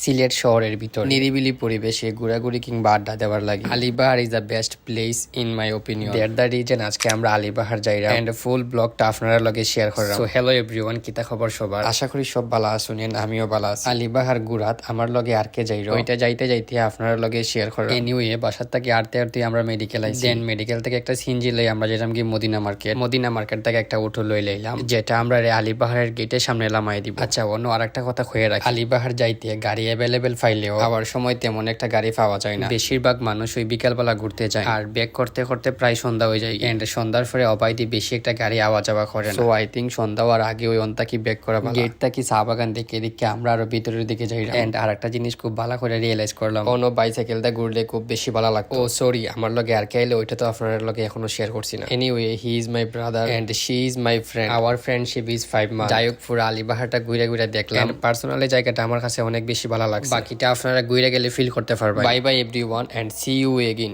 সিলেট শহরের ভিতর নিরিবিলি পরিবেশে ঘোরাঘুরি কিংবা আড্ডা দেওয়ার লাগে Alibahar is the best place in my opinion. That the reason আজকে আমরা আলিবাহার যাইরা এন্ড ফুল ব্লগটা আপনারা লগে শেয়ার করলাম। সো হ্যালো এভরিওয়ান, কিতা খবর সবার? আশা করি সব ভালো আছেন, আমিও ভালো আছি। আলিবাহার ঘুরাত আমার লগে আর কে যাইরো, ওইটা যাইতে যাইতে আপনারা লগে শেয়ার করলাম। এনিওয়ে বাসার থেকে আড়তে আড়তে আমরা মেডিকেল আইছি। দেন মেডিকেল থেকে একটা সিনজি লই আমরা যেতাম কি মদিনা মার্কেট থেকে একটা অটো লই লইলাম, যেটা আমরা আলিবাহারের গেটের সামনে লামাই দিব। আচ্ছা, অন্য আরেকটা কথা কয়ে রাখি, আলিবাহার যাইতে গাড়ি অ্যাভেলেবেল পাইলেও আবার সময় তেমন একটা গাড়ি পাওয়া যায় না। বেশিরভাগ মানুষ ওই বিকালবেলা ঘুরতে যায় আর ব্যাক করতে করতে প্রায় সন্ধ্যা হয়ে যায়। এন্ড সন্ধ্যার পরে অবাইদি বেশি একটা গাড়ি আওয়া যাওয়া করে না। সো আই থিঙ্ক সন্ধ্যা হওয়ার আগে ওই অন্তাকি ব্যাক করা ভালো। গেট থেকে চা বাগান দেখে দেখে আমরা আরো ভিতরের দিকে যাই। এন্ড আর একটা জিনিস খুব ভালো করে রিয়েলাইজ করলাম, কোনো বাইসাইকেলটা ঘুরলে খুব বেশি ভালো লাগতো। ও সরি, আমার লগে আর কে এলে ওইটা তো আপনার লগে এখনো শেয়ার করছি না। Anyway he is my brother and she is my friend. Our friendship is 5 months। যাই হোক, পুরো আলিবাহারটা ঘুরে ঘুরে দেখলাম। পার্সোনালি জায়গাটা আমার কাছে অনেক বেশি ভালো লাগছে। বাকিটা আপনারা ঘুরে গেলে ফিল করতে পারবেন। Bye bye everyone and see you again.